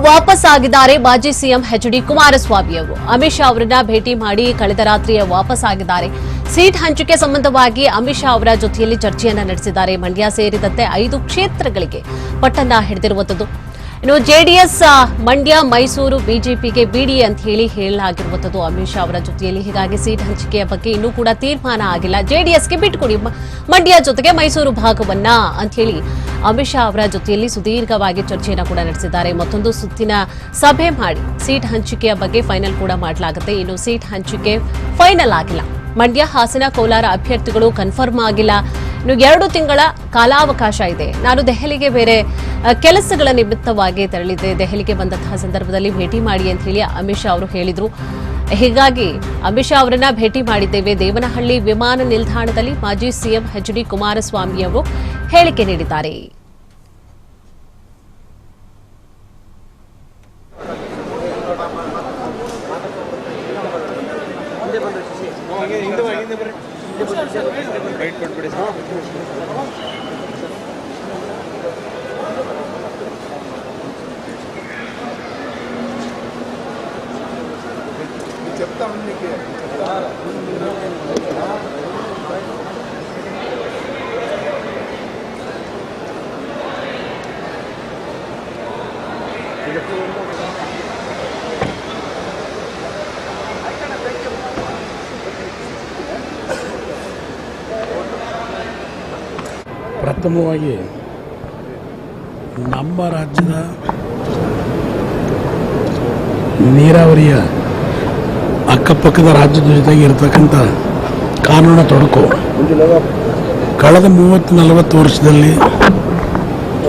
ವಾಪಸ್ ಆಗಿದ್ದಾರೆ ಮಾಜಿ ಸಿಎಂ ಎಚ್.ಡಿ. ಕುಮಾರಸ್ವಾಮಿ ಅವರು. ಅಮಿತ್ ಶಾ ಅವರನ್ನ ಭೇಟಿ ಮಾಡಿ ಕಳೆದ ರಾತ್ರಿಯೇ ವಾಪಸ್ ಆಗಿದ್ದಾರೆ. ಸೀಟ್ ಹಂಚಿಕೆ ಸಂಬಂಧವಾಗಿ ಅಮಿತ್ ಶಾ ಅವರ ಜೊತೆಯಲ್ಲಿ ಚರ್ಚೆಯನ್ನ ನಡೆಸಿದ್ದಾರೆ. ಮಂಡ್ಯ ಸೇರಿದಂತೆ 5 ಕ್ಷೇತ್ರಗಳಿಗೆ ಪಟ್ಟನ್ನ ಹಿಡಿದಿರುವಂತದ್ದು. ಇನ್ನು ಜೆಡಿಎಸ್ ಮಂಡ್ಯ, ಮೈಸೂರು ಬಿಜೆಪಿಗೆ ಬಿಡಿ ಅಂತ ಹೇಳಲಾಗಿರುವಂತದ್ದು ಅಮಿತ್ ಶಾ ಅವರ ಜೊತೆಯಲ್ಲಿ. ಹೀಗಾಗಿ ಸೀಟ್ ಹಂಚಿಕೆಯ ಬಗ್ಗೆ ಇನ್ನೂ ಕೂಡ ತೀರ್ಮಾನ ಆಗಿಲ್ಲ. ಜೆಡಿಎಸ್ಗೆ ಬಿಟ್ಟುಕೊಡಿ ಮಂಡ್ಯ ಜೊತೆಗೆ ಮೈಸೂರು ಭಾಗವನ್ನ ಅಂತ ಹೇಳಿ ಅಮಿತ್ ಶಾ ಅವರ ಜೊತೆಯಲ್ಲಿ ಸುದೀರ್ಘವಾಗಿ ಚರ್ಚೆಯನ್ನು ಕೂಡ ನಡೆಸಿದ್ದಾರೆ. ಮತ್ತೊಂದು ಸುತ್ತಿನ ಸಭೆ ಮಾಡಿ ಸೀಟ್ ಹಂಚಿಕೆಯ ಬಗ್ಗೆ ಫೈನಲ್ ಕೂಡ ಮಾಡಲಾಗುತ್ತೆ. ಇನ್ನು ಸೀಟ್ ಹಂಚಿಕೆ ಫೈನಲ್ ಆಗಿಲ್ಲ. ಮಂಡ್ಯ, ಹಾಸನ, ಕೋಲಾರ ಅಭ್ಯರ್ಥಿಗಳು ಕನ್ಫರ್ಮ್ ಆಗಿಲ್ಲ. ಇನ್ನು 2 ತಿಂಗಳ ಕಾಲಾವಕಾಶ ಇದೆ. ನಾನು ದೆಹಲಿಗೆ ಬೇರೆ ಕೆಲಸಗಳ ನಿಮಿತ್ತವಾಗಿ ತೆರಳಿದ್ದೆ. ದೆಹಲಿಗೆ ಬಂದಂತಹ ಸಂದರ್ಭದಲ್ಲಿ ಭೇಟಿ ಮಾಡಿ ಅಂತ ಹೇಳಿ ಅಮಿತ್ ಶಾ ಅವರು ಹೇಳಿದ್ರು. ಹೀಗಾಗಿ ಅಮಿತ್ ಶಾ ಅವರನ್ನ ಭೇಟಿ ಮಾಡಿದ್ದೇವೆ. ದೇವನಹಳ್ಳಿ ವಿಮಾನ ನಿಲ್ದಾಣದಲ್ಲಿ ಮಾಜಿ ಸಿಎಂ ಎಚ್.ಡಿ. ಕುಮಾರಸ್ವಾಮಿ ಅವರು ಹೇಳಿಕೆ ನೀಡಿದ್ದಾರೆ. ಪ್ರಥಮವಾಗಿ ನಮ್ಮ ರಾಜ್ಯದ ನೀರಾವರಿಯ ಅಕ್ಕಪಕ್ಕದ ರಾಜ್ಯದ ಜೊತೆಗೆ ಇರತಕ್ಕಂಥ ಕಾನೂನು ತೊಡಕು ಕಳೆದ 30-40 ವರ್ಷದಲ್ಲಿ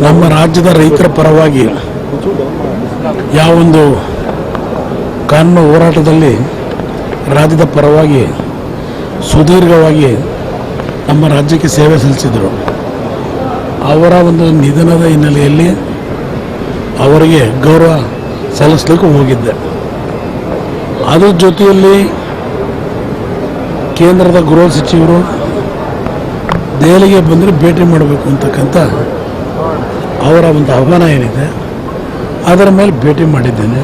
ನಮ್ಮ ರಾಜ್ಯದ ರೈತರ ಪರವಾಗಿ ಯಾವೊಂದು ಕಾನೂನು ಹೋರಾಟದಲ್ಲಿ ರಾಜ್ಯದ ಪರವಾಗಿ ಸುದೀರ್ಘವಾಗಿ ನಮ್ಮ ರಾಜ್ಯಕ್ಕೆ ಸೇವೆ ಸಲ್ಲಿಸಿದರು. ಅವರ ಒಂದು ನಿಧನದ ಹಿನ್ನೆಲೆಯಲ್ಲಿ ಅವರಿಗೆ ಗೌರವ ಸಲ್ಲಿಸಲಿಕ್ಕೆ ಹೋಗಿದ್ದೆ. ಅದರ ಜೊತೆಯಲ್ಲಿ ಕೇಂದ್ರದ ಗೃಹ ಸಚಿವರು ದೆಹಲಿಗೆ ಬಂದರೆ ಭೇಟಿ ಮಾಡಬೇಕು ಅಂತಕ್ಕಂಥ ಅವರ ಒಂದು ಆಹ್ವಾನ ಏನಿದೆ ಅದರ ಮೇಲೆ ಭೇಟಿ ಮಾಡಿದ್ದೇನೆ.